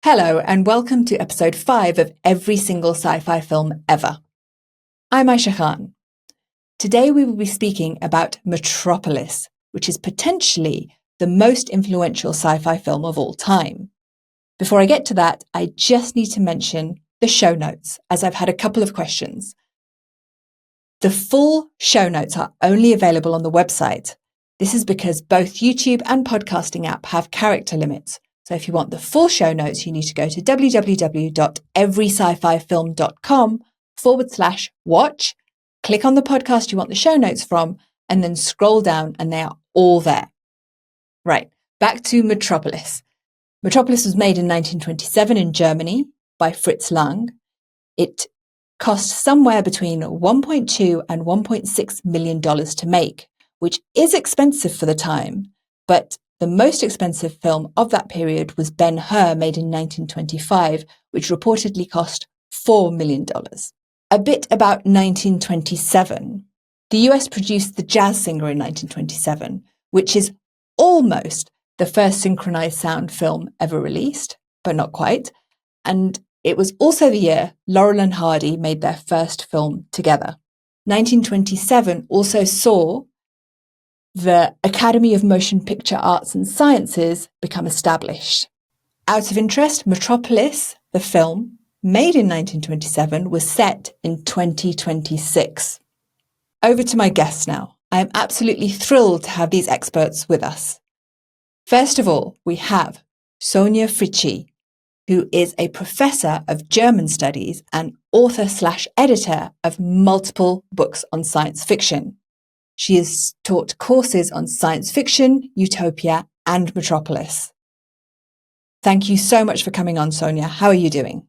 Hello, and welcome to episode 5 of Every Single Sci-Fi Film Ever. I'm Aisha Khan. Today we will be speaking about Metropolis, which is potentially the most influential sci-fi film of all time. Before I get to that, I just need to mention the show notes, as I've had a couple of questions. The full show notes are only available on the website. This is because both YouTube and podcasting app have character limits. So if you want the full show notes, you need to go to www.everyscififilm.com/watch, click on the podcast you want the show notes from, and then scroll down and they are all there. Right, back to Metropolis. Metropolis was made in 1927 in Germany by Fritz Lang. It cost somewhere between $1.2 and $1.6 million to make, which is expensive for the time, but the most expensive film of that period was Ben-Hur, made in 1925, which reportedly cost $4 million. A bit about 1927. The US produced The Jazz Singer in 1927, which is almost the first synchronized sound film ever released, but not quite. And it was also the year Laurel and Hardy made their first film together. 1927 also saw the Academy of Motion Picture Arts and Sciences become established. Out of interest, Metropolis, the film, made in 1927, was set in 2026. Over to my guests now. I am absolutely thrilled to have these experts with us. First of all, we have Sonja Fritschi, who is a professor of German studies and author/editor of multiple books on science fiction. She has taught courses on science fiction, Utopia, and Metropolis. Thank you so much for coming on, Sonja. How are you doing?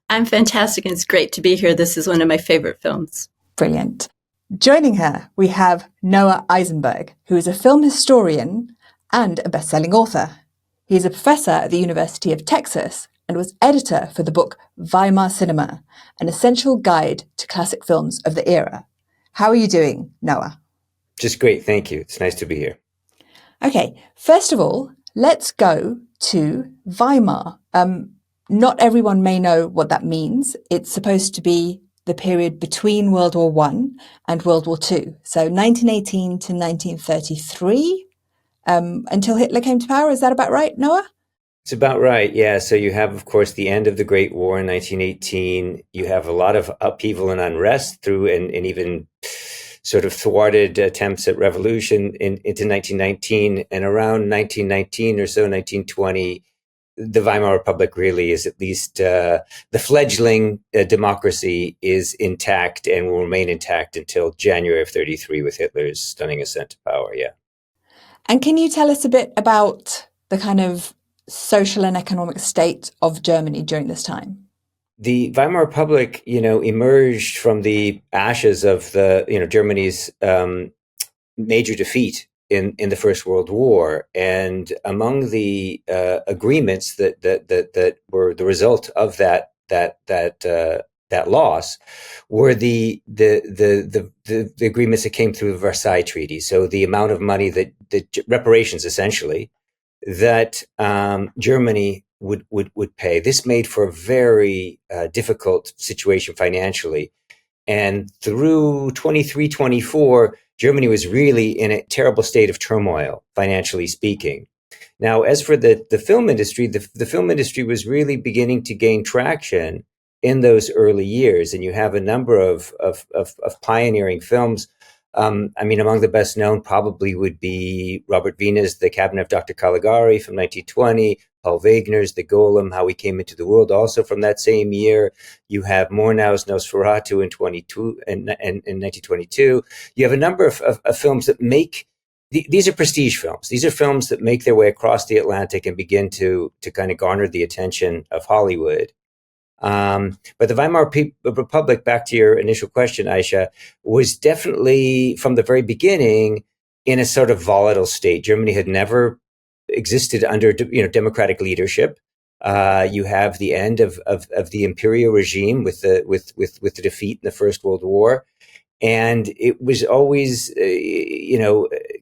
I'm fantastic, and it's great to be here. This is one of my favorite films. Brilliant. Joining her, we have Noah Eisenberg, who is a film historian and a best-selling author. He is a professor at the University of Texas and was editor for the book Weimar Cinema, an essential guide to classic films of the era. How are you doing, Noah? Just great, thank you. It's nice to be here. Okay, first of all, let's go to Weimar. Not everyone may know what that means. It's supposed to be the period between World War I and World War II. So 1918 to 1933, until Hitler came to power. Is that about right, Noah? It's about right, yeah. So you have, of course, the end of the Great War in 1918. You have a lot of upheaval and unrest through and even sort of thwarted attempts at revolution into 1919. And around 1919 or so, 1920, the Weimar Republic really is at least the fledgling democracy is intact and will remain intact until January of 33 with Hitler's stunning ascent to power, yeah. And can you tell us a bit about the kind of social and economic state of Germany during this time? The Weimar Republic, emerged from the ashes of Germany's major defeat in the First World War, and among the agreements that were the result of that loss were the agreements that came through the Versailles Treaty. So the amount of money that reparations, essentially, that Germany would pay. This made for a very difficult situation financially. And through 23, 24, Germany was really in a terrible state of turmoil, financially speaking. Now, as for the film industry, the film industry was really beginning to gain traction in those early years. And you have a number of pioneering films. Among the best known probably would be Robert Wiener's The Cabinet of Dr. Caligari from 1920, Paul Wegener's The Golem, How We Came Into the World, also from that same year. You have Murnau's Nosferatu in 1922. You have a number of films that make, these are prestige films. These are films that make their way across the Atlantic and begin to kind of garner the attention of Hollywood. But the Weimar Republic, back to your initial question, Aisha, was definitely from the very beginning in a sort of volatile state. Germany had never existed under democratic leadership. You have the end of the imperial regime with the defeat in the First World War, And it was always,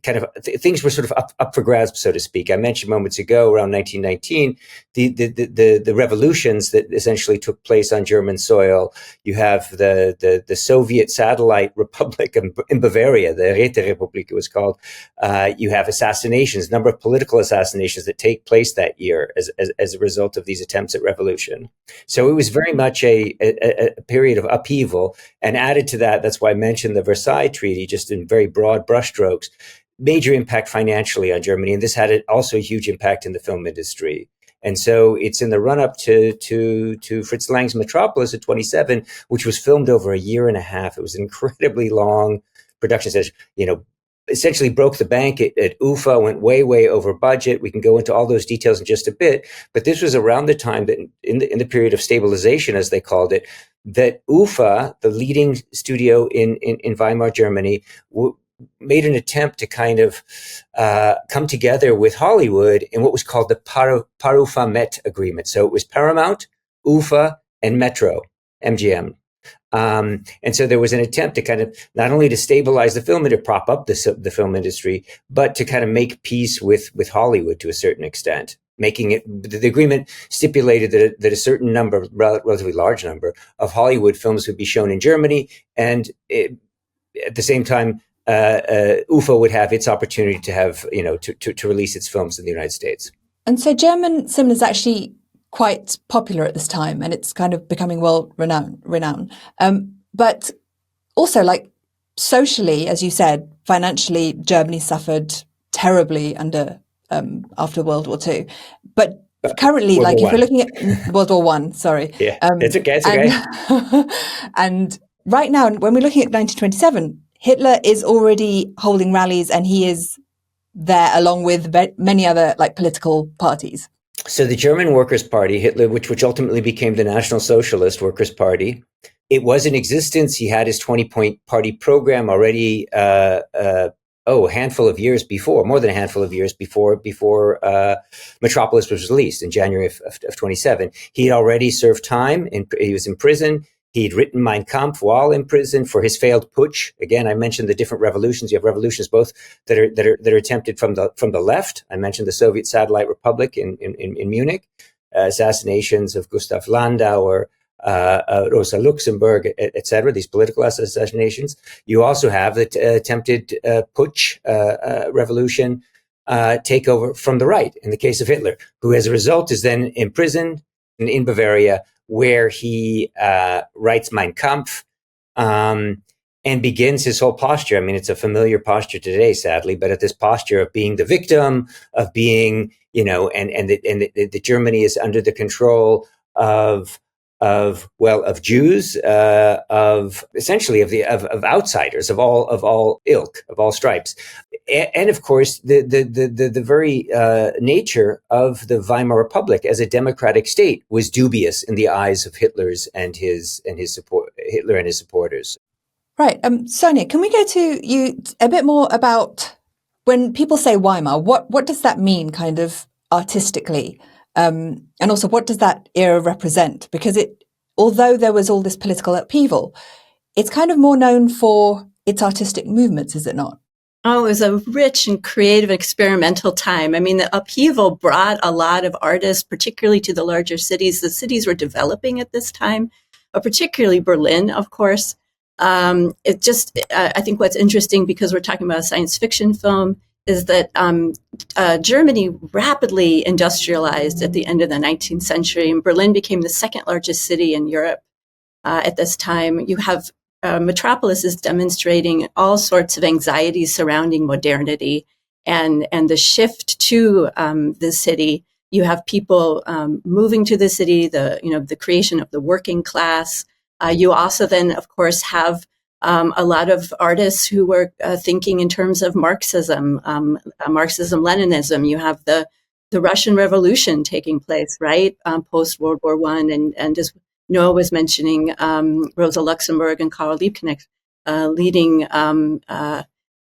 kind of things were sort of up for grabs, so to speak. I mentioned moments ago, around 1919, the revolutions that essentially took place on German soil. You have the Soviet satellite republic in Bavaria, the Räterepublik it was called. You have assassinations, number of political assassinations that take place that year as a result of these attempts at revolution. So it was very much a period of upheaval. And added to that, that's why I mentioned the Versailles Treaty, just in very broad brushstrokes, major impact financially on Germany. And this had also a huge impact in the film industry. And so it's in the run-up to Fritz Lang's Metropolis at 27, which was filmed over a year and a half. It was an incredibly long production session, essentially broke the bank at UFA, went way over budget. We can go into all those details in just a bit. But this was around the time that in the period of stabilization, as they called it, that UFA, the leading studio in Weimar, Germany, made an attempt to kind of come together with Hollywood in what was called the Parufa-Met agreement. So it was Paramount, UFA, and Metro, MGM. And so there was an attempt to kind of not only to stabilize the film and to prop up the film industry, but to kind of make peace with Hollywood to a certain extent. Making it, the agreement stipulated that a certain number, relatively large number, of Hollywood films would be shown in Germany, and at the same time, UFA would have its opportunity to have, to release its films in the United States. And so German cinema is actually quite popular at this time, and it's kind of becoming world renowned. But also, like, socially, as you said, financially, Germany suffered terribly after World War II. But currently, World like, War if we're looking at World War I, sorry. Yeah, it's okay. And right now, when we're looking at 1927, Hitler is already holding rallies, and he is there along with many other political parties. So the German Workers' Party, Hitler, which ultimately became the National Socialist Workers' Party, it was in existence. He had his 20-point party program already a handful of years before, more than a handful of years before Metropolis was released in January of 27. He had already served time. He was in prison. He'd written Mein Kampf while in prison for his failed putsch. Again, I mentioned the different revolutions. You have revolutions both that are attempted from the left. I mentioned the Soviet Satellite Republic in Munich, assassinations of Gustav Landauer, Rosa Luxemburg, etc. These political assassinations. You also have the attempted putsch revolution takeover from the right. In the case of Hitler, who as a result is then imprisoned in Bavaria, where he writes Mein Kampf and begins his whole posture. I mean, it's a familiar posture today, sadly, but at this posture of being the victim, of being, and the Germany is under the control of Jews, of essentially of outsiders, of all ilk, of all stripes, and of course the very nature of the Weimar Republic as a democratic state was dubious in the eyes of Hitler and his supporters. Right, Sonia, can we go to you a bit more about when people say Weimar? What does that mean, kind of artistically? And also, what does that era represent? Because although there was all this political upheaval, it's kind of more known for its artistic movements, is it not? Oh, it was a rich and creative experimental time. I mean, the upheaval brought a lot of artists, particularly to the larger cities. The cities were developing at this time, particularly Berlin, of course. I think what's interesting, because we're talking about a science fiction film, is that Germany rapidly industrialized at the end of the 19th century, and Berlin became the second largest city in Europe at this time. You have Metropolis is demonstrating all sorts of anxieties surrounding modernity and the shift to the city. You have people moving to the city, the creation of the working class. You also then, of course, have a lot of artists who were thinking in terms of Marxism, Marxism-Leninism. You have the Russian Revolution taking place, right, post World War I, and as Noah was mentioning, Rosa Luxemburg and Karl Liebknecht leading,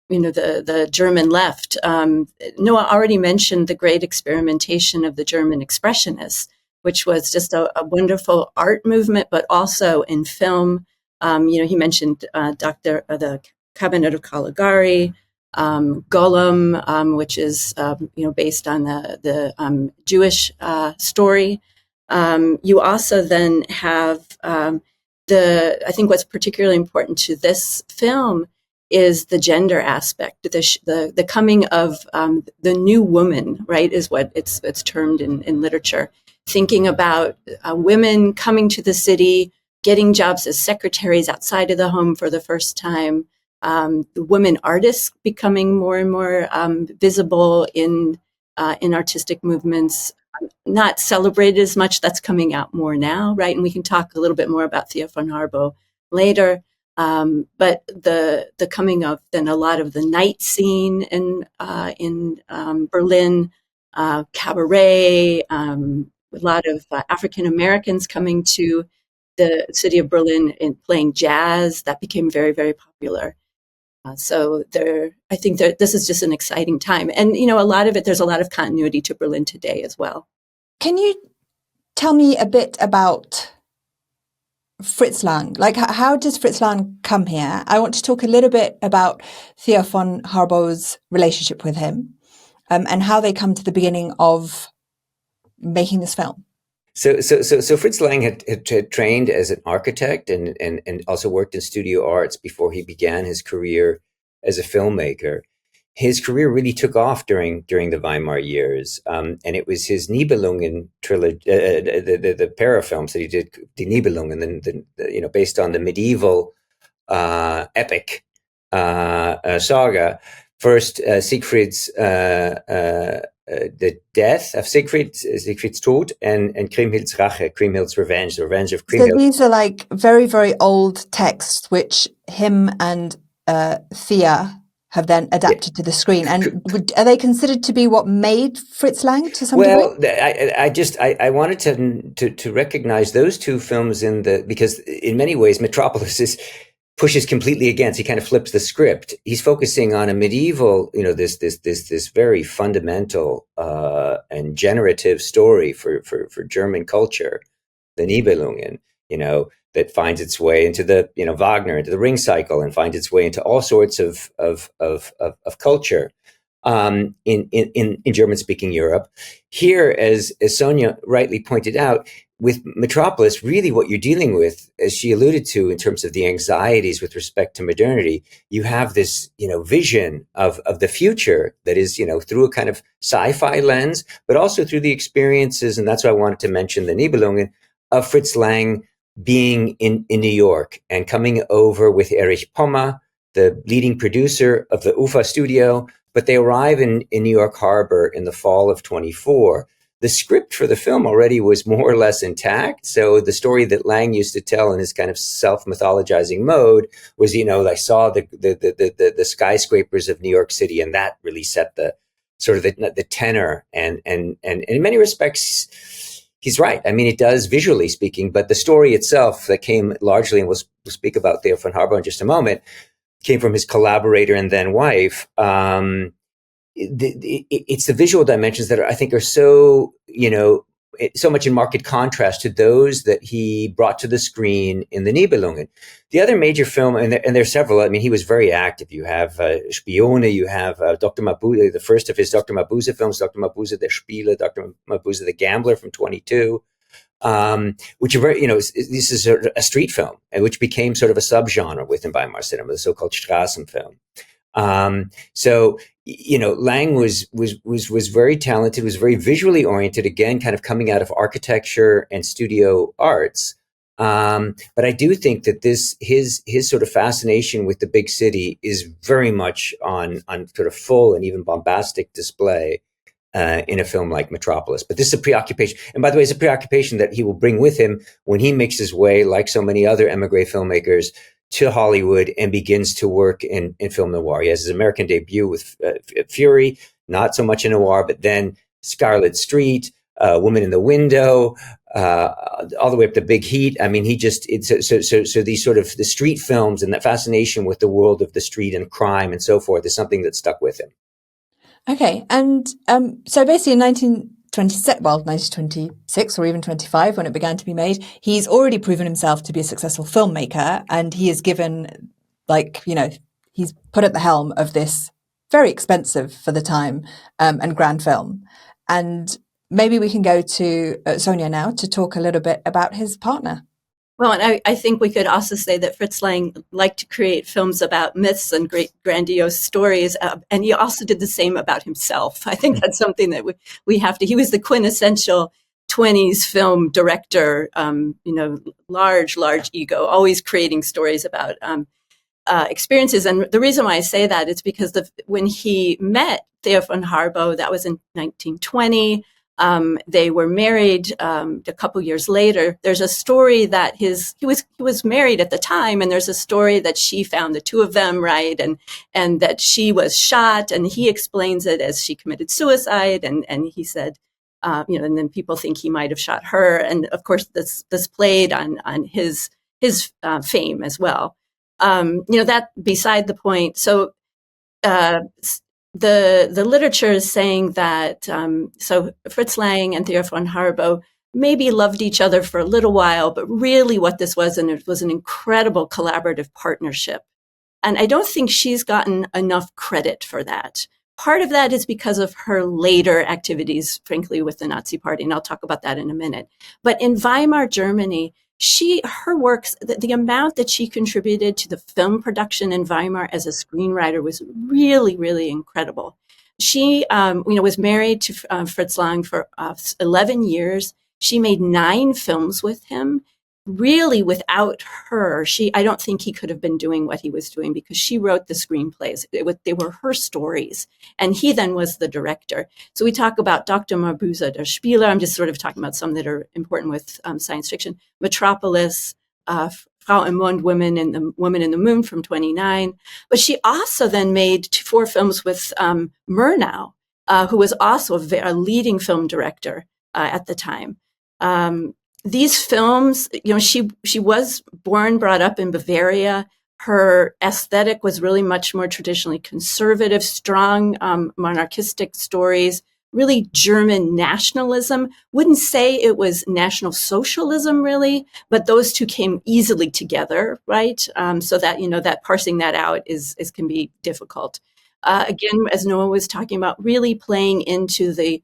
the German left. Noah already mentioned the great experimentation of the German Expressionists, which was just a wonderful art movement, but also in film. He mentioned the Cabinet of Caligari, Golem, which is based on the Jewish story. You also then have I think what's particularly important to this film is the gender aspect, the coming of the new woman, right, is what it's termed in literature. Thinking about women coming to the city, getting jobs as secretaries outside of the home for the first time, the women artists becoming more and more visible in artistic movements, not celebrated as much. That's coming out more now, right? And we can talk a little bit more about Thea Von Harbou later. But the coming of then a lot of the night scene in Berlin, cabaret, a lot of African Americans coming to the city of Berlin and playing jazz, that became very, very popular. So I think this is just an exciting time. And, a lot of it, there's a lot of continuity to Berlin today as well. Can you tell me a bit about Fritz Lang? Like, how does Fritz Lang come here? I want to talk a little bit about Thea Von Harbou's relationship with him, and how they come to the beginning of making this film. So Fritz Lang had trained as an architect and also worked in studio arts before he began his career as a filmmaker. His career really took off during the Weimar years, and it was his Nibelungen trilogy, the parafilms that he did, Die Nibelungen, then based on the medieval epic saga. First, Siegfried's the death of Siegfried's Tod, and Kriemhild's Rache, Kriemhild's revenge, the revenge of Kriemhild. So these are like very, very old texts, which him and Thea have then adapted to the screen. And are they considered to be what made Fritz Lang to some degree? Well, I wanted to recognize those two films because in many ways Metropolis pushes completely against. He kind of flips the script. He's focusing on a medieval, this very fundamental and generative story for German culture, the Nibelungen, that finds its way into the Wagner, into the Ring cycle, and finds its way into all sorts of culture in German-speaking Europe. Here, as Sonia rightly pointed out, with Metropolis, really what you're dealing with, as she alluded to, in terms of the anxieties with respect to modernity, you have this vision of the future that is through a kind of sci-fi lens, but also through the experiences, and that's why I wanted to mention the Nibelungen, of Fritz Lang being in New York and coming over with Erich Pommer, the leading producer of the UFA studio, but they arrive in New York Harbor in the fall of 24. The script for the film already was more or less intact. So the story that Lang used to tell in his kind of self-mythologizing mode was, I saw the skyscrapers of New York City, and that really set the sort of the tenor. And in many respects, he's right. I mean, it does, visually speaking, but the story itself that came largely, and we'll speak about Thea Von Harbou in just a moment, came from his collaborator and then wife. It's the visual dimensions that I think are so, so much in marked contrast to those that he brought to the screen in the Nibelungen. The other major film, and there are several, I mean, he was very active. You have Spione, you have Dr. Mabuse, the first of his Dr. Mabuse films, Dr. Mabuse, Der Spieler, Dr. Mabuse, The Gambler from 22. Which are very, this is a street film, and which became sort of a subgenre within Weimar cinema, the so-called Straßenfilm. So, Lang was very talented, was very visually oriented, again, kind of coming out of architecture and studio arts. But I do think that his sort of fascination with the big city is very much on sort of full and even bombastic display in a film like Metropolis. But this is a preoccupation. And by the way, it's a preoccupation that he will bring with him when he makes his way, like so many other emigre filmmakers, to Hollywood and begins to work in film noir. He has his American debut with Fury, not so much in noir, but then Scarlet Street, Woman in the Window, all the way up to Big Heat. I mean, so these sort of the street films and that fascination with the world of the street and crime and so forth is something that stuck with him. Okay. And so basically in 1926 or even 25 when it began to be made, he's already proven himself to be a successful filmmaker, and he is given, he's put at the helm of this very expensive for the time and grand film. And maybe we can go to Sonia now to talk a little bit about his partner. Well, and I think we could also say that Fritz Lang liked to create films about myths and great grandiose stories, and he also did the same about himself. I think that's something that we have to. He was the quintessential 20s film director, large ego, always creating stories about experiences. And the reason why I say that is because when he met Thea Von Harbou, that was in 1920. They were married a couple years later. There's a story that he was married at the time, and there's a story that she found the two of them, right, and that she was shot, and he explains it as she committed suicide, and he said, and then people think he might have shot her, and of course this played on his fame as well. That beside the point. So. The literature is saying that so Fritz Lang and Thea Von Harbou maybe loved each other for a little while, but really what this was, and it was an incredible collaborative partnership. And I don't think she's gotten enough credit for that. Part of that is because of her later activities, frankly, with the Nazi Party, and I'll talk about that in a minute. But in Weimar, Germany, her works, the amount that she contributed to the film production in Weimar as a screenwriter was really, really incredible. She, was married to Fritz Lang for 11 years. She made 9 films with him. Really, without her, I don't think he could have been doing what he was doing, because she wrote the screenplays. They were her stories, and he then was the director. So we talk about Dr. Mabuse, der Spieler. I'm just sort of talking about some that are important with science fiction. Metropolis, Frau im Mond, Women in the Moon from 29. But she also then made 4 films with Murnau, who was also a leading film director at the time. These films, she was brought up in Bavaria. Her aesthetic was really much more traditionally conservative, strong monarchistic stories, really German nationalism. Wouldn't say it was National Socialism, really, but those two came easily together, right? So that, that parsing that out can be difficult. Again, as Noah was talking about, really playing into the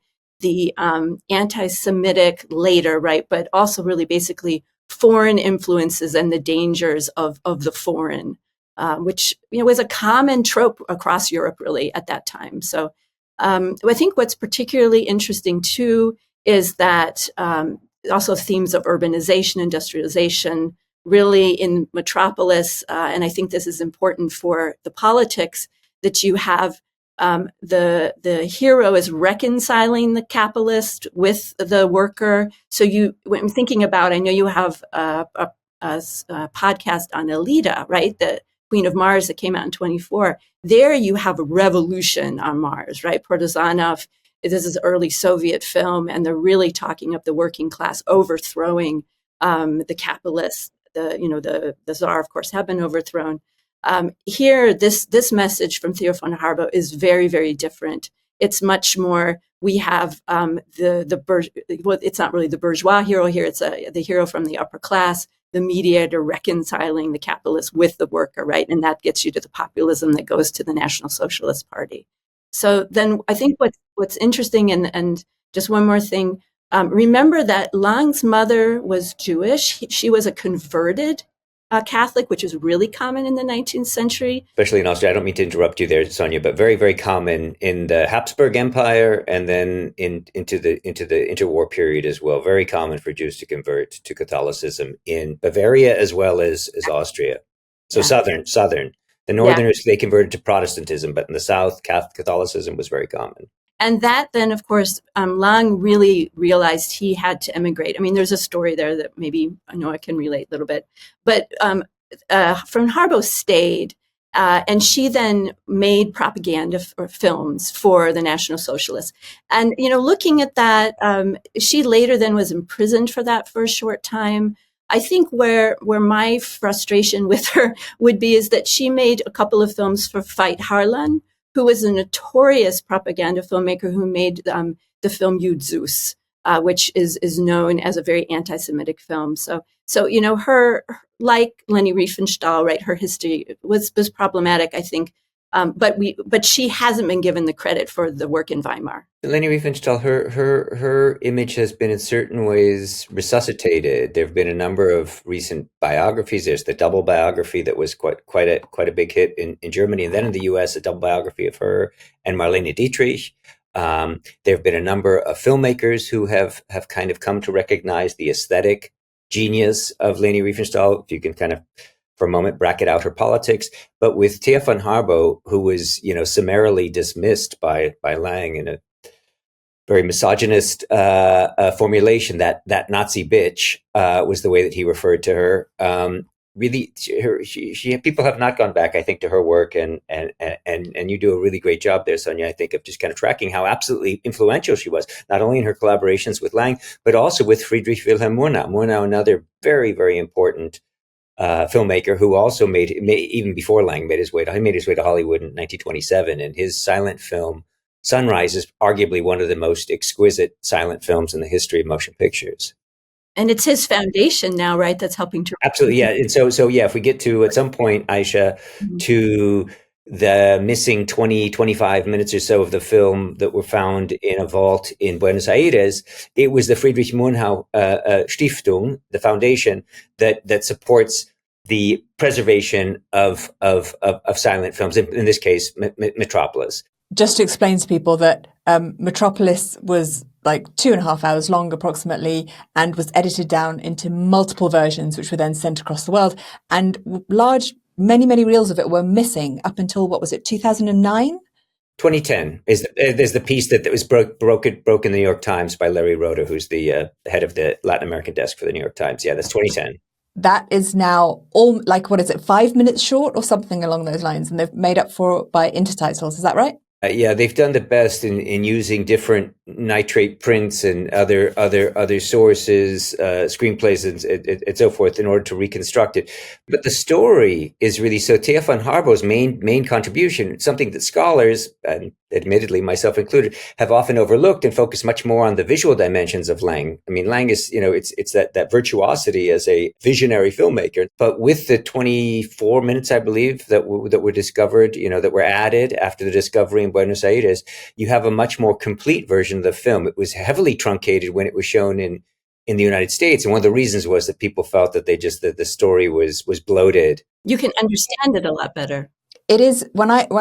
anti-Semitic later, right? But also really basically foreign influences and the dangers of the foreign, which, was a common trope across Europe really at that time. So I think what's particularly interesting too is that also themes of urbanization, industrialization, really in Metropolis, and I think this is important for the politics, that you have the hero is reconciling the capitalist with the worker. So when thinking about, I know you have a podcast on Elida, right? The Queen of Mars that came out in 24. There you have a revolution on Mars, right? Partizanov, this is early Soviet film, and they're really talking of the working class overthrowing the capitalists. The Tsar, of course, have been overthrown. Here, this message from Thea Von Harbou is very, very different. It's much more, we have it's not really the bourgeois hero here, it's the hero from the upper class, the mediator reconciling the capitalist with the worker, right? And that gets you to the populism that goes to the National Socialist Party. So then I think what's interesting, and just one more thing, remember that Lang's mother was Jewish. She was a converted Catholic, which is really common in the 19th century. Especially in Austria. I don't mean to interrupt you there, Sonia, but very, very common in the Habsburg Empire and then into the interwar period as well. Very common for Jews to convert to Catholicism in Bavaria as well as Austria. So yeah. Southern. The Northerners, they converted to Protestantism, but in the South, Catholicism was very common. And that then, of course, Lang really realized he had to emigrate. I mean, there's a story there that maybe Noah can relate a little bit. But Von Harbou stayed, and she then made propaganda films for the National Socialists. And, looking at that, she later then was imprisoned for that for a short time. I think where my frustration with her would be is that she made a couple of films for Veit Harlan, who was a notorious propaganda filmmaker who made the film Yud Zeus, which is known as a very anti-Semitic film. So her, like Leni Riefenstahl, right, her history was problematic, I think. But she hasn't been given the credit for the work in Weimar. Leni Riefenstahl, her image has been in certain ways resuscitated. There have been a number of recent biographies. There's the double biography that was quite a big hit in Germany, and then in the U.S. a double biography of her and Marlene Dietrich. There have been a number of filmmakers who have kind of come to recognize the aesthetic genius of Leni Riefenstahl. If you can kind of, for a moment, bracket out her politics. But with Thea Von Harbou, who was, summarily dismissed by Lang in a very misogynist formulation, that Nazi bitch was the way that he referred to her. Really, people have not gone back, I think, to her work, and you do a really great job there, Sonia, I think, of just kind of tracking how absolutely influential she was, not only in her collaborations with Lang, but also with Friedrich Wilhelm Murnau. Murnau, another very, very important filmmaker who also made even before Lang made his way to Hollywood in 1927, and his silent film Sunrise is arguably one of the most exquisite silent films in the history of motion pictures. And it's his foundation now, right? That's helping to absolutely, yeah. And so yeah, if we get to at some point, Aisha, to the missing 25 minutes or so of the film that were found in a vault in Buenos Aires, it was the Friedrich Murnau Stiftung, the foundation that supports the preservation of silent films. In this case, Metropolis. Just to explain to people that Metropolis was like 2.5 hours long approximately, and was edited down into multiple versions, which were then sent across the world. And many reels of it were missing up until, 2009? 2010 there's the piece that was broke in the New York Times by Larry Rhoda, who's the head of the Latin American desk for the New York Times. Yeah, that's 2010. That is now 5 minutes short or something along those lines, and they've made up for it by intertitles. Is that right? Yeah, they've done the best in using different nitrate prints and other sources, screenplays, and so forth, in order to reconstruct it. But the story is really, so Thea Von Harbou's main contribution, something that scholars, and admittedly myself included, have often overlooked and focused much more on the visual dimensions of Lang. I mean, Lang is, it's that virtuosity as a visionary filmmaker. But with the 24 minutes, I believe, that were discovered, that were added after the discovery in Buenos Aires, you have a much more complete version of the film. It was heavily truncated when it was shown in the United States, and one of the reasons was that people felt that the story was bloated. You can understand it a lot better. It is.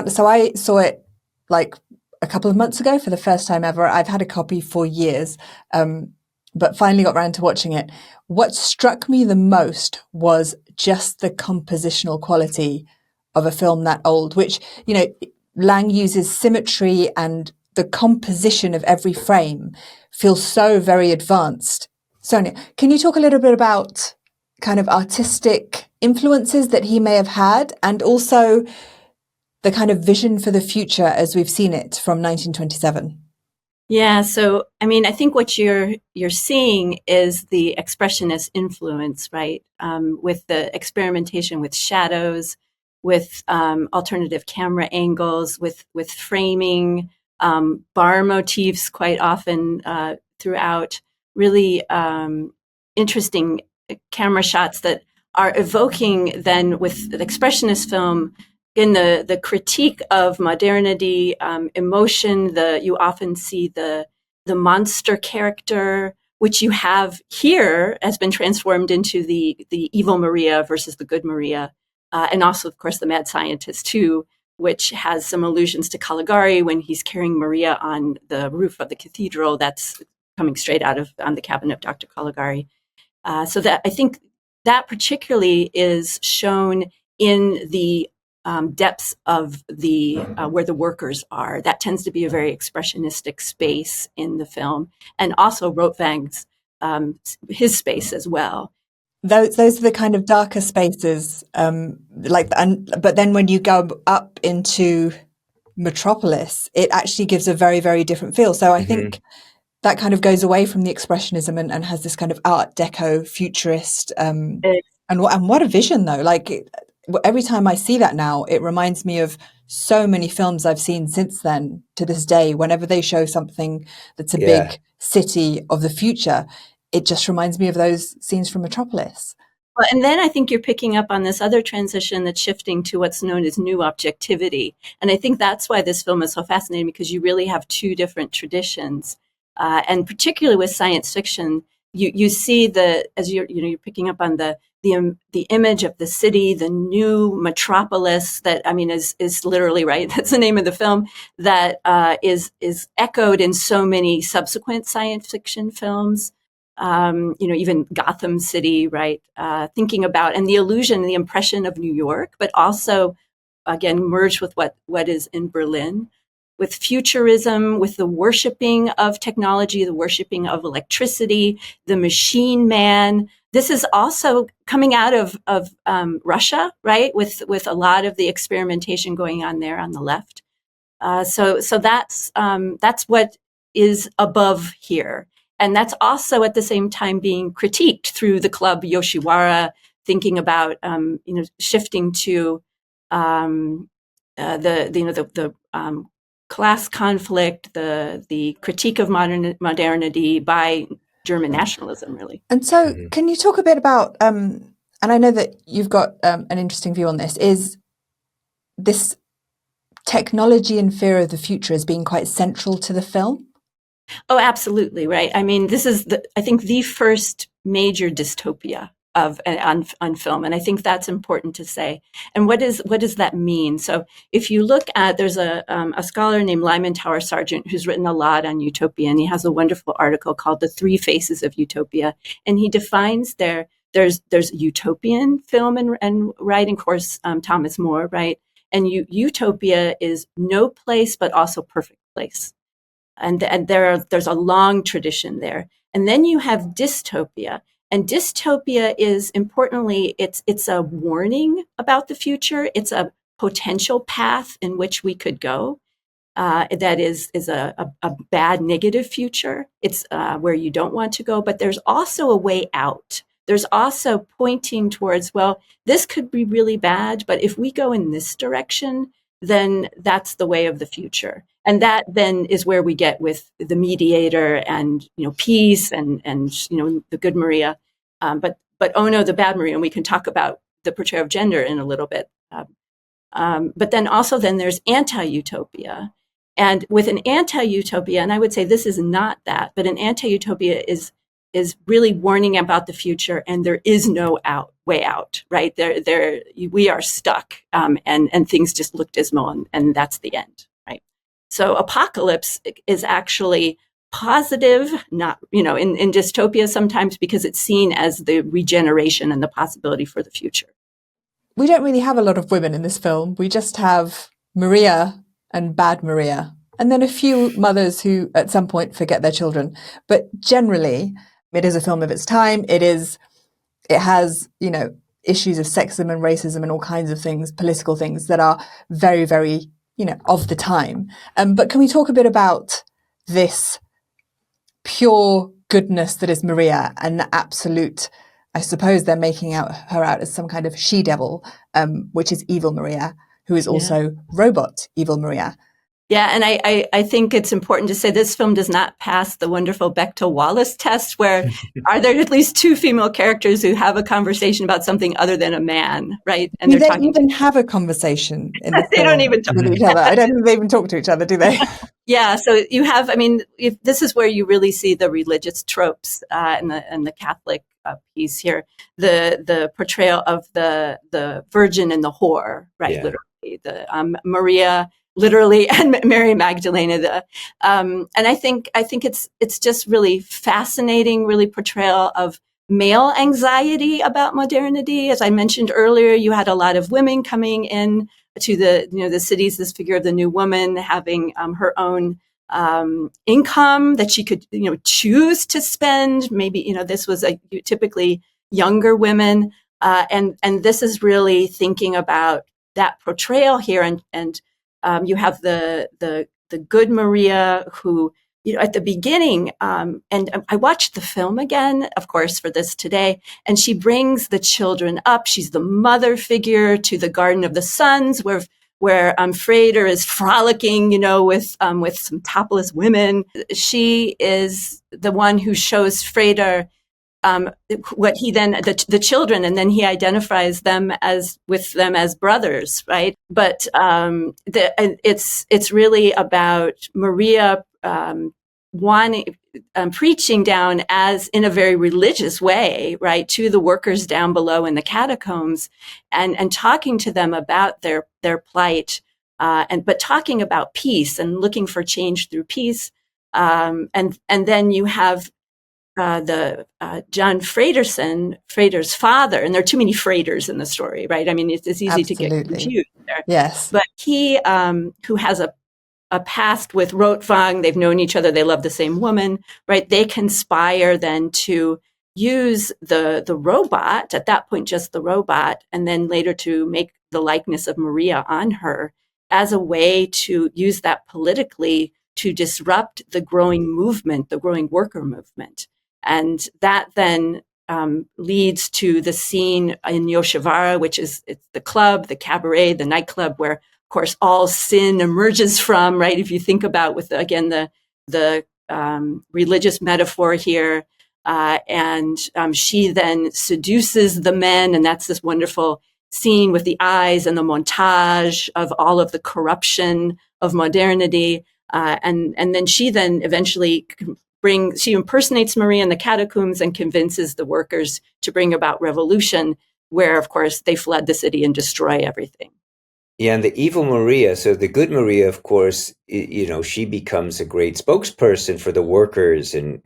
So I saw it like a couple of months ago for the first time ever. I've had a copy for years, but finally got around to watching it. What struck me the most was just the compositional quality of a film that old, which, Lang uses symmetry, and the composition of every frame feels so very advanced. Sonia, can you talk a little bit about kind of artistic influences that he may have had, and also the kind of vision for the future as we've seen it from 1927? Yeah, so I mean, I think what you're seeing is the expressionist influence, right? With the experimentation with shadows, with alternative camera angles, with framing, bar motifs quite often throughout. Really interesting camera shots that are evoking then, with the expressionist film, in the critique of modernity, emotion. You often see the monster character, which you have here has been transformed into the evil Maria versus the good Maria. And also, of course, the mad scientist, too, which has some allusions to Caligari when he's carrying Maria on the roof of the cathedral. That's coming straight out of On the Cabin of Dr. Caligari. So that I think that particularly is shown in the depths of the where the workers are. That tends to be a very expressionistic space in the film, and also Rotwang's his space as well. Those are the kind of darker spaces, but then when you go up into Metropolis, it actually gives a very, very different feel. So I think that kind of goes away from the expressionism and has this kind of Art Deco futurist. And what a vision, though! Like every time I see that now, it reminds me of so many films I've seen since then to this day, whenever they show something that's a Yeah. big city of the future, it just reminds me of those scenes from Metropolis. Well, and then I think you're picking up on this other transition that's shifting to what's known as new objectivity. And I think that's why this film is so fascinating, because you really have two different traditions. And particularly with science fiction, you see as you're picking up on the image of the city, the new metropolis that, I mean, is literally, right, that's the name of the film, that is echoed in so many subsequent science fiction films. Even Gotham City, right? Thinking about, and the illusion, the impression of New York, but also, again, merged with what is in Berlin, with futurism, with the worshiping of technology, the worshiping of electricity, the machine man. This is also coming out of Russia, right? With a lot of the experimentation going on there on the left. So that's what is above here. And that's also at the same time being critiqued through the club Yoshiwara, thinking about shifting to the class conflict, the critique of modernity by German nationalism, really. And so, can you talk a bit about? And I know that you've got an interesting view on this. Is this technology and fear of the future as being quite central to the film? Oh, absolutely, right. I mean, this is I think the first major dystopia on film, and I think that's important to say. And what does that mean? So, if you look at, there's a scholar named Lyman Tower Sargent who's written a lot on Utopia, and he has a wonderful article called "The Three Faces of Utopia," and he defines there's utopian film and right, and of course Thomas More, right, and utopia is no place but also perfect place. And there's a long tradition there. And then you have dystopia. And dystopia is, importantly, it's a warning about the future. It's a potential path in which we could go. That is a bad negative future. It's where you don't want to go. But there's also a way out. There's also pointing towards, well, this could be really bad, but if we go in this direction, then that's the way of the future. And that then is where we get with the mediator and, peace and the good Maria. But oh no, the bad Maria. And we can talk about the portrayal of gender in a little bit. But then also there's anti-utopia. And with an anti-utopia, and I would say this is not that, but an anti-utopia is really warning about the future, and there is no way out, right? We are stuck, and things just look dismal, and that's the end, right? So apocalypse is actually positive, not, in dystopia sometimes, because it's seen as the regeneration and the possibility for the future. We don't really have a lot of women in this film. We just have Maria and bad Maria, and then a few mothers who at some point forget their children. But generally, it is a film of its time. It has, issues of sexism and racism and all kinds of things, political things that are very, very, of the time. But can we talk a bit about this pure goodness that is Maria and the absolute, I suppose they're making her out as some kind of she-devil, which is evil Maria, who is also robot evil Maria. Yeah, and I think it's important to say this film does not pass the wonderful Bechdel-Wallace test, where are there at least two female characters who have a conversation about something other than a man, right? And do they even have a conversation in the They don't even talk with each other. I don't think they even talk to each other, do they? Yeah, so you have, if this is where you really see the religious tropes and the Catholic piece here, the portrayal of the virgin and the whore, right? Yeah. Literally, the Maria. Literally, and Mary Magdalena. And I think it's just really fascinating, really portrayal of male anxiety about modernity. As I mentioned earlier, you had a lot of women coming in to the cities. This figure of the new woman having her own income that she could choose to spend. Maybe this was typically younger women, and this is really thinking about that portrayal here and. You have the good Maria who, at the beginning, and I watched the film again, of course, for this today, and she brings the children up. She's the mother figure to the Garden of the Sons, where where Freder is frolicking, with some topless women. She is the one who shows Freder what he then the children, and then he identifies them as brothers, right? But it's really about Maria wanting preaching down as in a very religious way, right, to the workers down below in the catacombs, and talking to them about their plight, but talking about peace and looking for change through peace, and then you have the John Freder's father, and there are too many Freders in the story, right? I mean, it's easy Absolutely. to get confused there. Yes. But he, who has a past with Rotwang, they've known each other, they love the same woman, right? They conspire then to use the robot, at that point just the robot, and then later to make the likeness of Maria on her as a way to use that politically to disrupt the growing movement, the growing worker movement. And that then leads to the scene in Yoshivara, which is it's the club, the cabaret, the nightclub, where, of course, all sin emerges from, right? If you think about with, again, the religious metaphor here. And she then seduces the men, and that's this wonderful scene with the eyes and the montage of all of the corruption of modernity. And then she then eventually she impersonates Maria in the catacombs and convinces the workers to bring about revolution, where, of course, they flood the city and destroy everything. Yeah, and the evil Maria, so the good Maria, of course, she becomes a great spokesperson for the workers and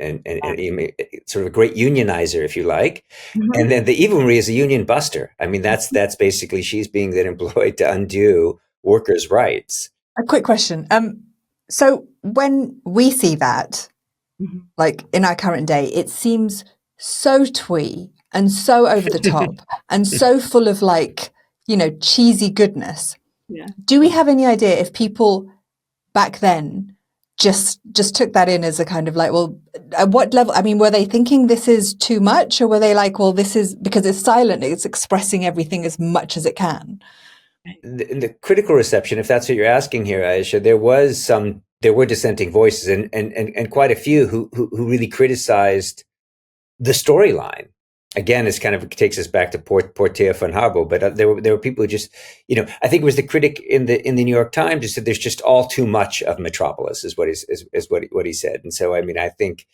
sort of a great unionizer, if you like. Mm-hmm. And then the evil Maria is a union buster. I mean, that's basically, she's being then employed to undo workers' rights. A quick question. So when we see that, mm-hmm. like in our current day, it seems so twee and so over the top and so full of cheesy goodness. Yeah. Do we have any idea if people back then just took that in as a kind of like, well, at what level? I mean, were they thinking this is too much, or were they like, well, this is because it's silent, it's expressing everything as much as it can? In the critical reception, if that's what you're asking here, Aisha, there were dissenting voices and quite a few who really criticized the storyline. Again, this kind of takes us back to poor Thea Von Harbou, but there were people who just, I think it was the critic in the New York Times who said there's just all too much of Metropolis, is what he said. And so, I mean, I think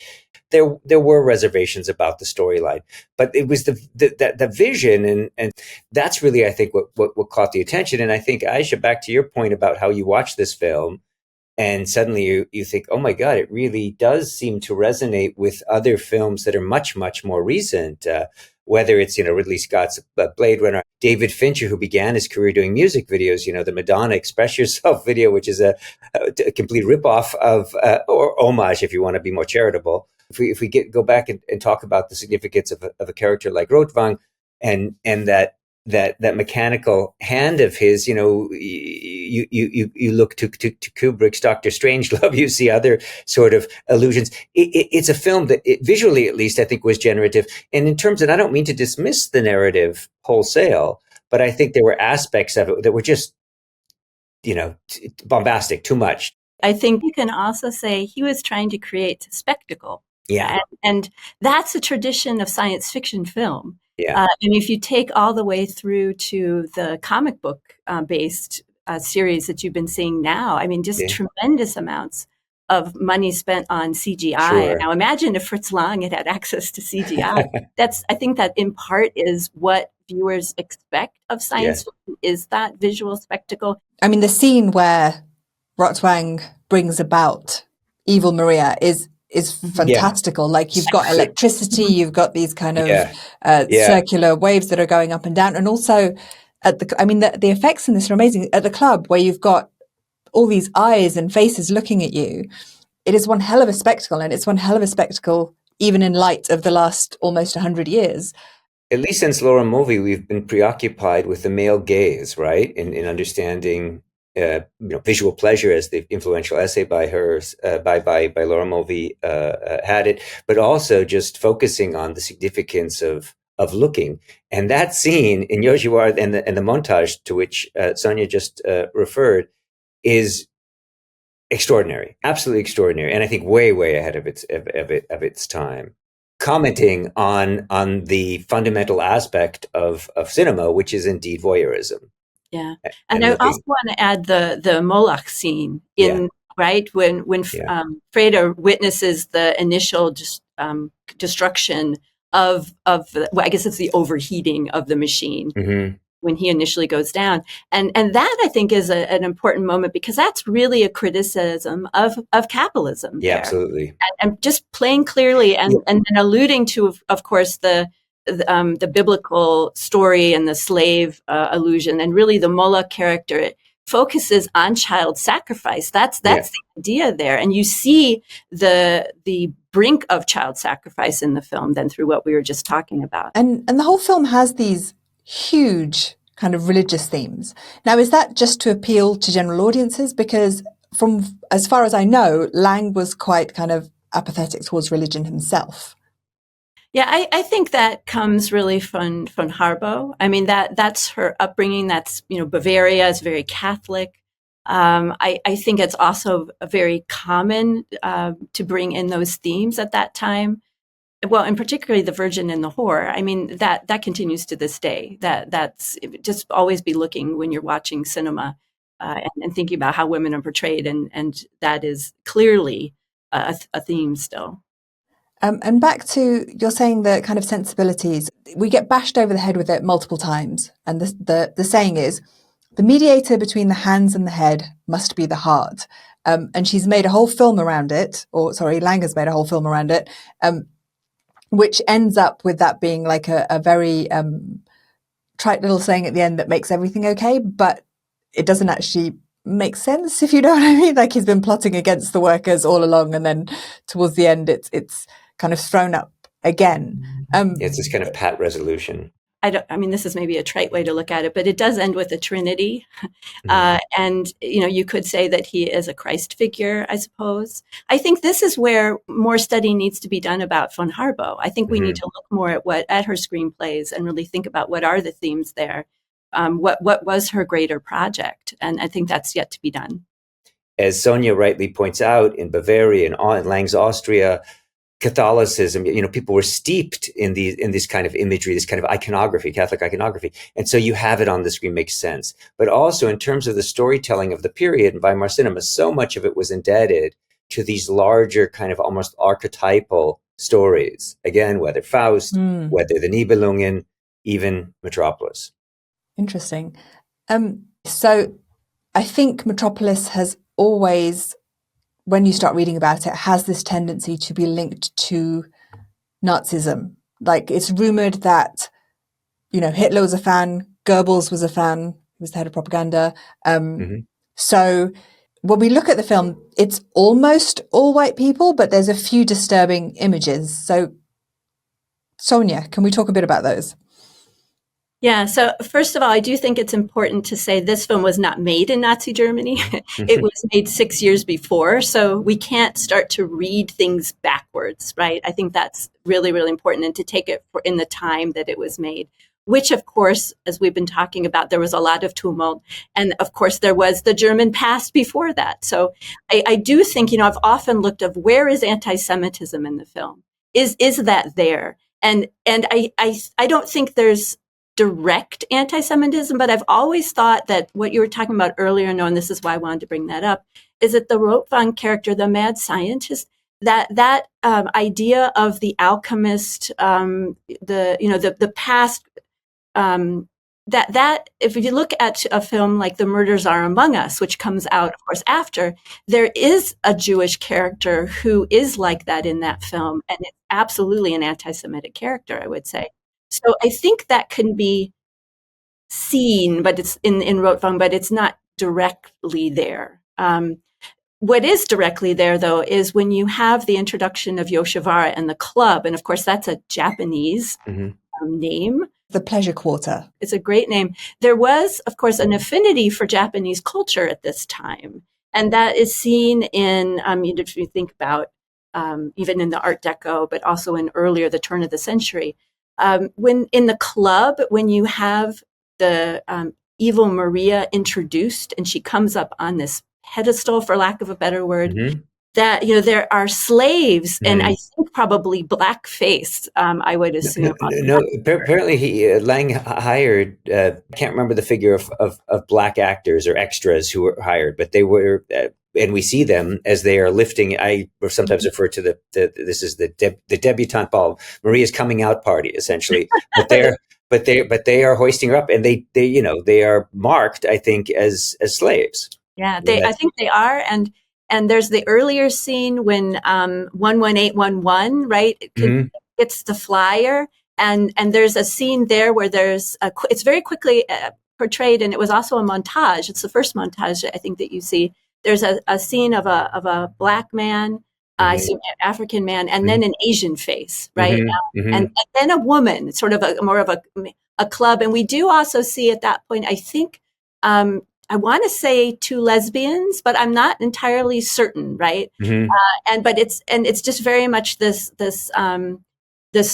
there were reservations about the storyline, but it was the vision, and that's really, I think, what caught the attention. And I think, Aisha, back to your point about how you watch this film, and suddenly you think, oh my God, it really does seem to resonate with other films that are much, much more recent, whether it's, Ridley Scott's Blade Runner, David Fincher, who began his career doing music videos, the Madonna Express Yourself video, which is a complete ripoff of, or homage, if you want to be more charitable. If we go back and talk about the significance of a character like Rotwang and that mechanical hand of his, you look to Kubrick's Dr. Strangelove, you see other sort of allusions. It's a film that visually, at least, I think was generative. And in terms of, I don't mean to dismiss the narrative wholesale, but I think there were aspects of it that were just, bombastic, too much. I think you can also say he was trying to create spectacle. Yeah. And that's a tradition of science fiction film. Yeah. And if you take all the way through to the comic book based series that you've been seeing now, I mean, just tremendous amounts of money spent on CGI. Sure. Now, imagine if Fritz Lang had access to CGI. I think that in part is what viewers expect of science fiction, is that visual spectacle. I mean, the scene where Rotwang brings about evil Maria is fantastical. Like, you've got electricity, you've got these kind of circular waves that are going up and down, and also the effects in this are amazing. At the club, where you've got all these eyes and faces looking at you, it is one hell of a spectacle, and it's one hell of a spectacle even in light of the last almost 100 years. At least since Laura Mulvey, we've been preoccupied with the male gaze, right, in understanding visual pleasure, as the influential essay by her, by Laura Mulvey had it, but also just focusing on the significance of of looking. And that scene in Yoshiwara and the montage to which Sonia just referred is extraordinary, absolutely extraordinary, and I think way ahead of its time. Commenting on the fundamental aspect of cinema, which is indeed voyeurism. Yeah, and I also want to add the Moloch scene in right when Freda witnesses the initial destruction of well, I guess it's the overheating of the machine. Mm-hmm. When he initially goes down. And that, I think, is an important moment because that's really a criticism of capitalism. Yeah, there. Absolutely. And just plain clearly and alluding to, of course, the biblical story and the slave allusion, and really the Moloch character focuses on child sacrifice. That's the idea there. And you see the brink of child sacrifice in the film then through what we were just talking about. And the whole film has these huge kind of religious themes. Now, is that just to appeal to general audiences? Because from as far as I know, Lang was quite kind of apathetic towards religion himself. Yeah, I think that comes really from Von Harbou. I mean, that's her upbringing. That's, Bavaria is very Catholic. I think it's also very common to bring in those themes at that time. Well, and particularly the Virgin and the Whore. I mean, that continues to this day. That's just always be looking when you're watching cinema and thinking about how women are portrayed, and that is clearly a theme still. And back to you're saying the kind of sensibilities, we get bashed over the head with it multiple times, and the saying is, the mediator between the hands and the head must be the heart. And she's made a whole film around it, Lang has made a whole film around it. Which ends up with that being like a very trite little saying at the end that makes everything okay, but it doesn't actually make sense, if you know what I mean. Like he's been plotting against the workers all along, and then towards the end, it's kind of thrown up again. It's this kind of pat resolution. I mean, this is maybe a trite way to look at it, but it does end with a Trinity. And, you could say that he is a Christ figure, I suppose. I think this is where more study needs to be done about Von Harbou. I think we need to look more at her screenplays and really think about what are the themes there. What was her greater project? And I think that's yet to be done. As Sonia rightly points out, in Bavaria and in Lang's Austria, Catholicism, people were steeped in this kind of imagery, this kind of iconography, Catholic iconography. And so you have it on the screen makes sense. But also in terms of the storytelling of the period in Weimar cinema, so much of it was indebted to these larger kind of almost archetypal stories. Again, whether Faust, whether the Nibelungen, even Metropolis. Interesting. So I think Metropolis has always, when you start reading about it, has this tendency to be linked to Nazism. Like it's rumored that, Hitler was a fan, Goebbels was a fan, he was the head of propaganda. So when we look at the film, it's almost all white people, but there's a few disturbing images. So Sonia, can we talk a bit about those? Yeah, so first of all, I do think it's important to say this film was not made in Nazi Germany. It was made 6 years before, so we can't start to read things backwards, right? I think that's really, really important, and to take it in the time that it was made, which, of course, as we've been talking about, there was a lot of tumult. And, of course, there was the German past before that. So I do think, I've often looked of where is anti-Semitism in the film? Is that there? And I don't think there's direct anti-Semitism, but I've always thought that what you were talking about earlier, and this is why I wanted to bring that up, is that the Rotwang character, the mad scientist, that idea of the alchemist, the past, that if you look at a film like The Murders Are Among Us, which comes out, of course, after, there is a Jewish character who is like that in that film, and it's absolutely an anti-Semitic character, I would say. So I think that can be seen, but it's in Rotwang, but it's not directly there. What is directly there, though, is when you have the introduction of Yoshiwara and the club, and of course that's a Japanese name. The Pleasure Quarter. It's a great name. There was, of course, an affinity for Japanese culture at this time, and that is seen in, if you think about even in the Art Deco, but also in earlier, the turn of the century. when in the club, when you have the evil Maria introduced, and she comes up on this pedestal, for lack of a better word, Mm-hmm. that there are slaves, and Mm-hmm. I think probably blackface. I would assume. No, apparently he Lang hired. I can't remember the figure of black actors or extras who were hired, but they were, and we see them as they are lifting. I sometimes refer to this is the debutante ball, Maria's coming out party, essentially. But they are hoisting her up, and they are marked, I think, as slaves. Yeah, And I that's, think they are, and there's the earlier scene when 11811, right? Mhm. It's the flyer, and there's a scene there where it's very quickly portrayed, and it was also a montage. It's the first montage I think that you see. There's a scene of a black man, I assume African man, and then an Asian face, right? And then a woman, sort of more of a club, and we do also see at that point, I think. I want to say two lesbians, but I'm not entirely certain, right? But it's just very much this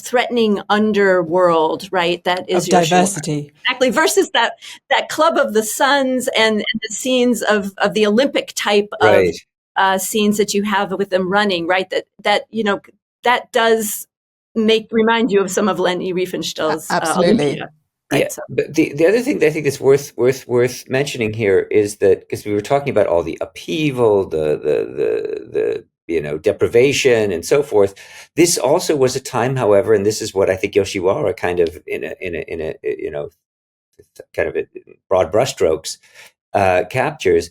threatening underworld, right? That is Of diversity. exactly, versus that Club of the Suns and the scenes of the Olympic type of right. scenes that you have with them running, right? That does remind you of some of Leni Riefenstahl's Absolutely. Olympia. Yeah, Right, so. but the other thing that I think is worth mentioning here is that, because we were talking about all the upheaval, the deprivation and so forth. This also was a time, however, and this is what I think Yoshiwara kind of in a kind of broad brushstrokes captures,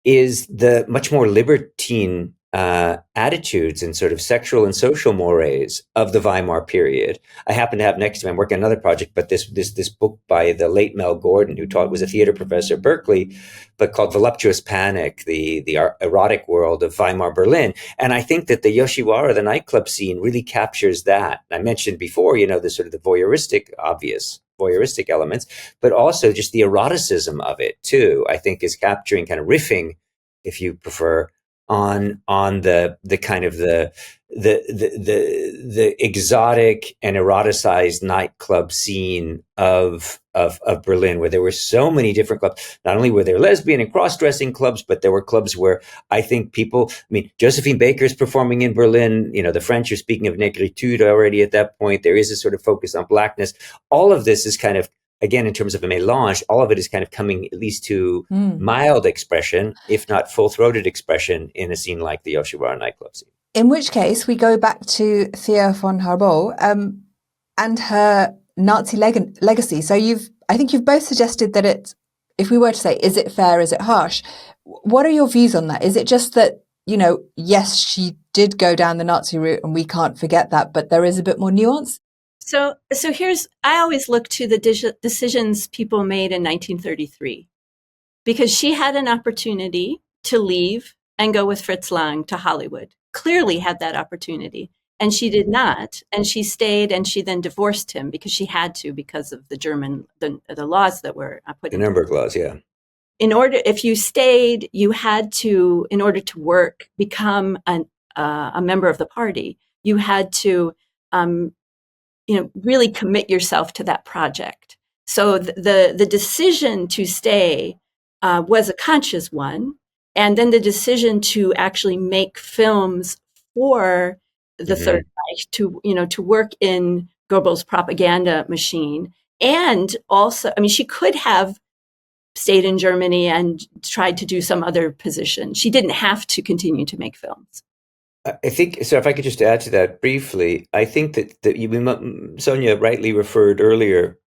is the much more libertine attitudes and sort of sexual and social mores of the Weimar period. I happen to have next to me, I'm working on another project, but this book by the late Mel Gordon, who was a theater professor at Berkeley, but called Voluptuous Panic, the erotic world of Weimar Berlin. And I think that the Yoshiwara, the nightclub scene, really captures that. I mentioned before, the sort of the voyeuristic elements, but also just the eroticism of it too, I think is capturing, kind of riffing, if you prefer, on the kind of the exotic and eroticized nightclub scene of Berlin, where there were so many different clubs. Not only were there lesbian and cross-dressing clubs, but there were clubs where I think Josephine Baker's performing in Berlin. The French are speaking of negritude already at that point. There is a sort of focus on blackness. All of this is kind of, again, in terms of a mélange, all of it is kind of coming at least to mild expression, if not full-throated expression, in a scene like the Yoshiwara nightclub scene. In which case, we go back to Thea Von Harbou and her Nazi legacy. So I think you've both suggested that if we were to say, is it fair, is it harsh? What are your views on that? Is it just that, yes, she did go down the Nazi route and we can't forget that, but there is a bit more nuance? So I always look to the decisions people made in 1933, because she had an opportunity to leave and go with Fritz Lang to Hollywood. Clearly had that opportunity, and she did not. And she stayed, and she then divorced him because she had to, because of the laws that were put in. The Nuremberg laws, yeah. If you stayed, you had to, in order to work, become a member of the party. You had to, really commit yourself to that project. So the decision to stay was a conscious one. And then the decision to actually make films for the Third Reich, to work in Goebbels' propaganda machine. And also, she could have stayed in Germany and tried to do some other position. She didn't have to continue to make films. I think, so if I could just add to that briefly, I think that Sonia rightly referred earlier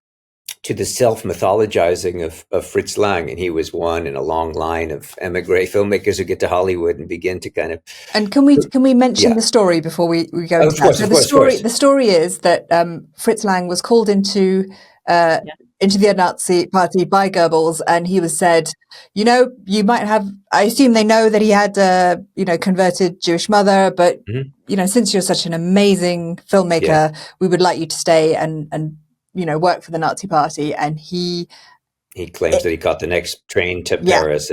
to the self-mythologizing of Fritz Lang, and he was one in a long line of emigre filmmakers who get to Hollywood and begin to kind of. And can we mention the story before we go into that? So the story is that Fritz Lang was called into the Nazi party by Goebbels, and he was said, you might have. I assume they know that he had a converted Jewish mother, but since you're such an amazing filmmaker, we would like you to stay and work for the Nazi party. And he claims that he caught the next train to Paris,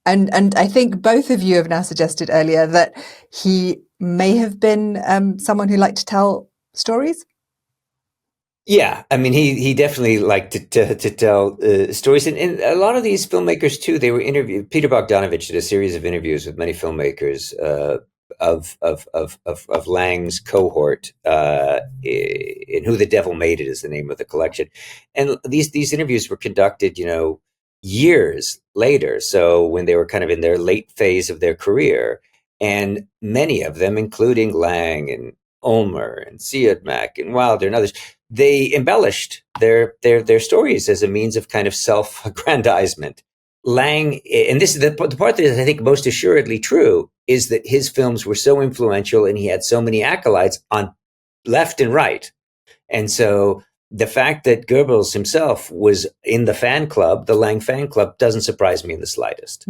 and I think both of you have now suggested earlier that he may have been someone who liked to tell stories. Yeah, I mean, he definitely liked to tell stories, and a lot of these filmmakers too. They were interviewed. Peter Bogdanovich did a series of interviews with many filmmakers of Lang's cohort. In Who the Devil Made It is the name of the collection, and these interviews were conducted, years later. So when they were kind of in their late phase of their career, and many of them, including Lang and Ulmer and Siodmak and Wilder and others, they embellished their stories as a means of kind of self-aggrandizement. Lang, and this is the part that is, I think, most assuredly true, is that his films were so influential and he had so many acolytes on left and right. And so the fact that Goebbels himself was in the fan club, the Lang fan club, doesn't surprise me in the slightest.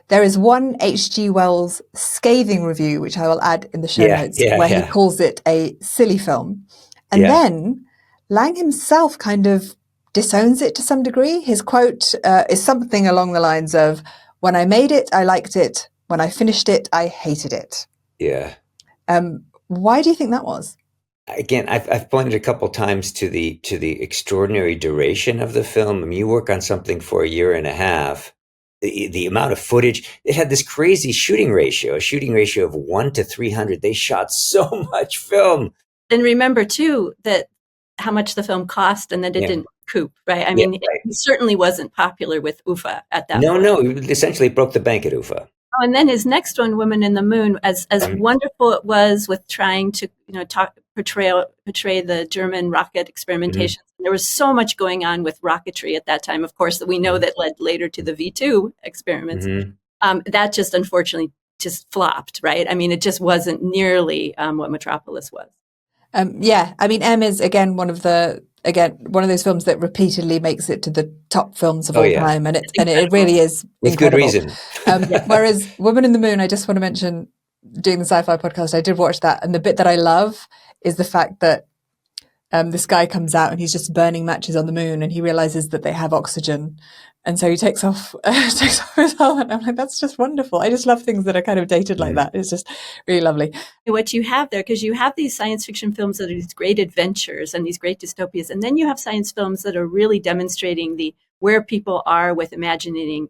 There is one H.G. Wells scathing review, which I will add in the show notes, where he calls it a silly film. And then Lang himself kind of disowns it to some degree. His quote is something along the lines of, "When I made it, I liked it. When I finished it, I hated it." Yeah. Why do you think that was? Again, I've pointed a couple times to the extraordinary duration of the film. I mean, you work on something for a year and a half. The amount of footage, it had this crazy shooting ratio, a shooting ratio of 1 to 300. They shot so much film. And remember too that how much the film cost and that it didn't recoup, right? I mean, it certainly wasn't popular with UFA at that point. No, it essentially broke the bank at UFA. Oh, and then his next one, Woman in the Moon, as wonderful it was with trying to portray the German rocket experimentation. There was so much going on with rocketry at that time, of course, that we know that led later to the V2 experiments. That just unfortunately just flopped, right? I mean, it just wasn't nearly what Metropolis was. I mean, M is one of those films that repeatedly makes it to the top films of all time, and it really is with incredible. good reason. Whereas Woman in the Moon, I just want to mention, doing the Sci-Fi podcast, I did watch that, and the bit that I love is the fact that this guy comes out and he's just burning matches on the moon, and he realizes that they have oxygen, and so he takes off his helmet. I'm like, that's just wonderful. I just love things that are kind of dated like that. It's just really lovely. What you have there, because you have these science fiction films that are these great adventures and these great dystopias, and then you have science films that are really demonstrating where people are with imagining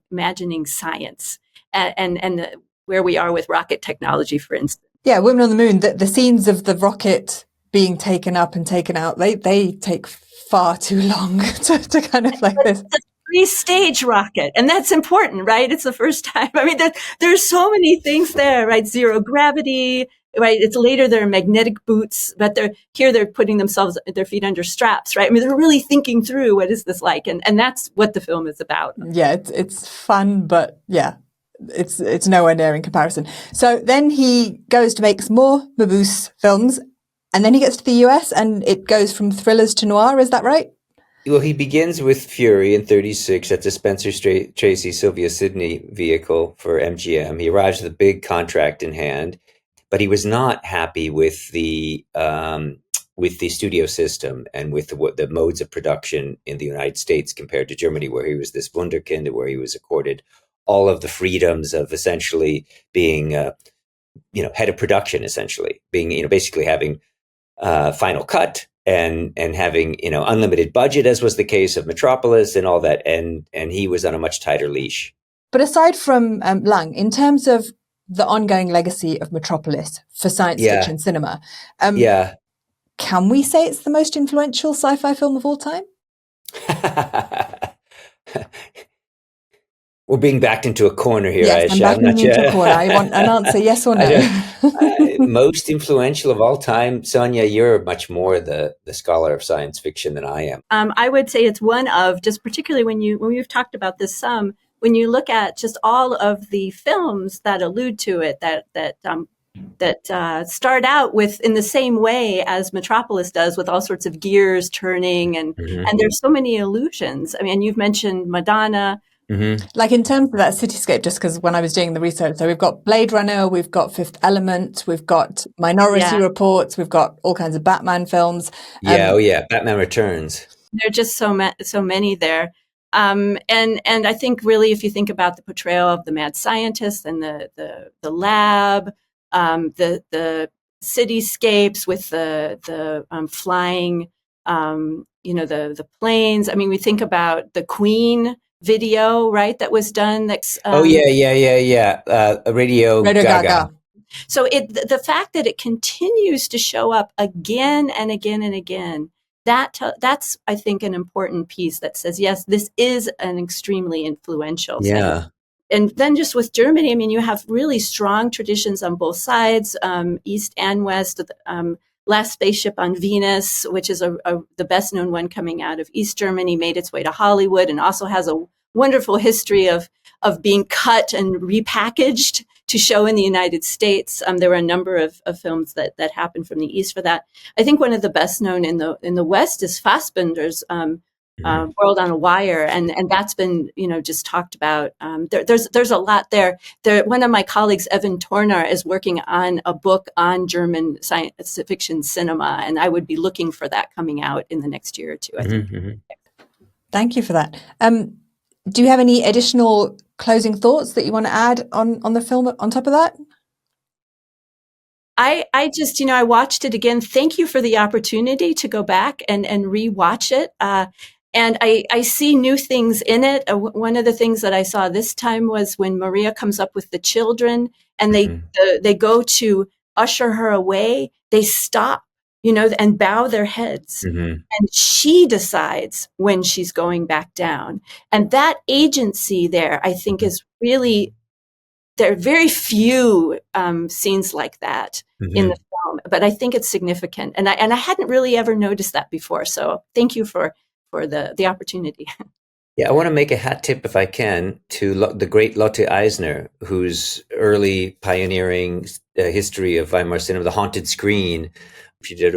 science and where we are with rocket technology, for instance. Yeah, Women on the Moon, the scenes of the rocket being taken up and taken out, they take far too long to kind of like this. Three-stage rocket, and that's important, right? It's the first time. I mean, there's so many things there, right? Zero gravity, right? It's later they're magnetic boots, but they're putting their feet under straps, right? I mean, they're really thinking through what is this like, and that's what the film is about. Yeah, it's fun, but it's nowhere near in comparison. So then he goes to make more Mabuse films, and then he gets to the US, and it goes from thrillers to noir. Is that right? Well, he begins with Fury in 1936. That's a Spencer Tracy, Sylvia Sidney vehicle for MGM. He arrives with a big contract in hand, but he was not happy with the studio system and with the modes of production in the United States compared to Germany, where he was this wunderkind, where he was accorded all of the freedoms of essentially being, head of production, essentially being, basically having final cut. And having unlimited budget, as was the case of Metropolis and all that, and he was on a much tighter leash. But aside from Lang, in terms of the ongoing legacy of Metropolis for science fiction cinema, can we say it's the most influential sci-fi film of all time? We're being backed into a corner here. Yes, I'm backing you into a corner. I want an answer, yes or no. Most influential of all time, Sonia, you're much more the scholar of science fiction than I am. I would say it's one of, just particularly when we've talked about this some, when you look at just all of the films that allude to it, that start out with in the same way as Metropolis does, with all sorts of gears turning, and there's so many allusions. I mean, you've mentioned Madonna. Like in terms of that cityscape, just because when I was doing the research, so we've got Blade Runner, we've got Fifth Element, we've got Minority Reports, we've got all kinds of Batman films. Batman Returns. There are just so many there. And I think really, if you think about the portrayal of the mad scientist and the lab, the cityscapes with the flying the planes. I mean, we think about the Queen video, right? That was done. That's Radio Radio Gaga. So the fact that it continues to show up again and again and again, that's, I think, an important piece that says, yes, this is an extremely influential thing. And then just with Germany, I mean, you have really strong traditions on both sides, East and West. Last Spaceship on Venus, which is the best known one coming out of East Germany, made its way to Hollywood and also has a wonderful history of being cut and repackaged to show in the United States. There were a number of films that happened from the East for that. I think one of the best known in the West is Fassbinder's World on a Wire, and that's been just talked about. There's a lot there. One of my colleagues, Evan Tornar, is working on a book on German science fiction cinema, and I would be looking for that coming out in the next year or two, I think. Thank you for that. Do you have any additional closing thoughts that you want to add on the film on top of that? I just, I watched it again. Thank you for the opportunity to go back and rewatch it. And I see new things in it. One of the things that I saw this time was when Maria comes up with the children and they go to usher her away, they stop, and bow their heads. And she decides when she's going back down. And that agency there, I think, is really, there are very few scenes like that in the film, but I think it's significant. And I hadn't really ever noticed that before. So thank you for the opportunity. Yeah, I want to make a hat tip, if I can, to the great Lotte Eisner, whose early pioneering history of Weimar cinema, The Haunted Screen. She did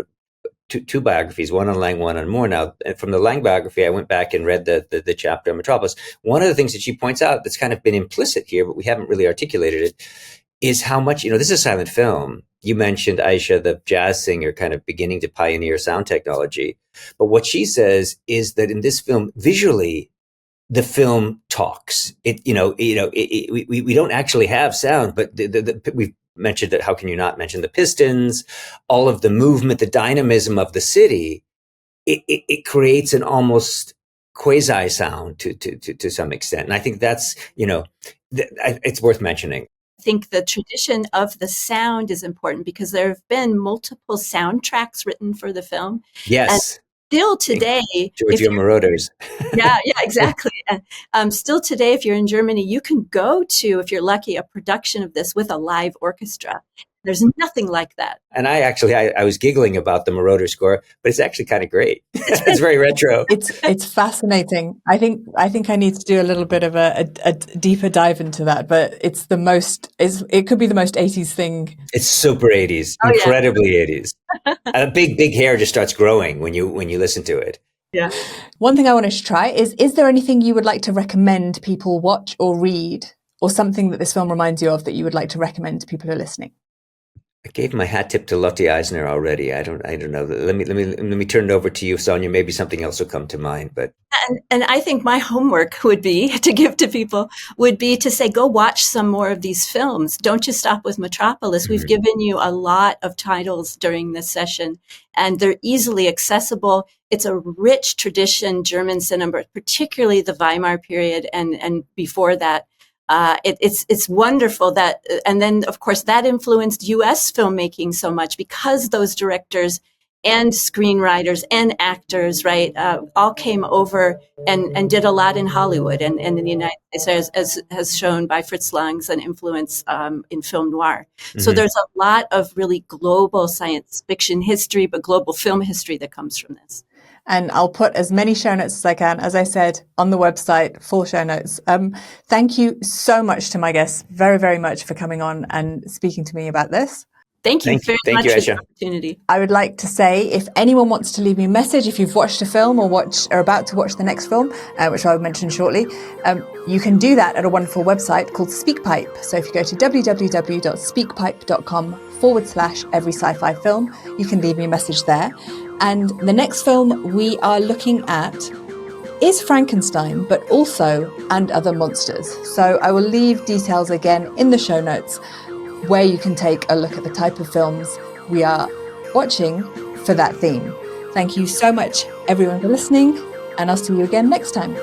two biographies, one on Lang, one on Moore. Now, from the Lang biography, I went back and read the chapter on Metropolis. One of the things that she points out that's kind of been implicit here, but we haven't really articulated it, is how much, this is a silent film. You mentioned, Aisha, the jazz singer kind of beginning to pioneer sound technology. But what she says is that in this film, visually, the film talks. We don't actually have sound, but we've mentioned that. How can you not mention the pistons, all of the movement, the dynamism of the city? It creates an almost quasi sound to some extent, and I think that's it's worth mentioning. I think the tradition of the sound is important because there have been multiple soundtracks written for the film. Yes. And still today, Giorgio Moroder's. Yeah, exactly. Still today, if you're in Germany, you can go to, if you're lucky, a production of this with a live orchestra. There's nothing like that. And I was giggling about the Moroder score, but it's actually kind of great. It's very retro. It's fascinating. I think I need to do a little bit of a deeper dive into that, but it could be the most 80s thing. It's super 80s, incredibly 80s. And a big hair just starts growing when you listen to it. Yeah. One thing I wanted to try is there anything you would like to recommend people watch or read, or something that this film reminds you of that you would like to recommend to people who are listening? I gave my hat tip to Lotte Eisner already. I don't know. Let me turn it over to you, Sonia. Maybe something else will come to mind. But and I think my homework would be to give to people would be to say, go watch some more of these films. Don't just stop with Metropolis. We've given you a lot of titles during this session, and they're easily accessible. It's a rich tradition, German cinema, particularly the Weimar period and before that. It's wonderful that, and then of course that influenced U.S. filmmaking so much because those directors and screenwriters and actors, right, all came over and did a lot in Hollywood and in the United States, as shown by Fritz Lang's influence in film noir. So there's a lot of really global science fiction history, but global film history that comes from this. And I'll put as many show notes as I can, as I said, on the website, full show notes. Thank you so much to my guests, very, very much for coming on and speaking to me about this. Thank you very much for the opportunity. I would like to say, if anyone wants to leave me a message, if you've watched a film or are about to watch the next film, which I'll mention shortly, you can do that at a wonderful website called SpeakPipe. So if you go to www.speakpipe.com/every sci-fi film, you can leave me a message there. And the next film we are looking at is Frankenstein, but also And Other Monsters. So I will leave details again in the show notes where you can take a look at the type of films we are watching for that theme. Thank you so much, everyone, for listening, and I'll see you again next time.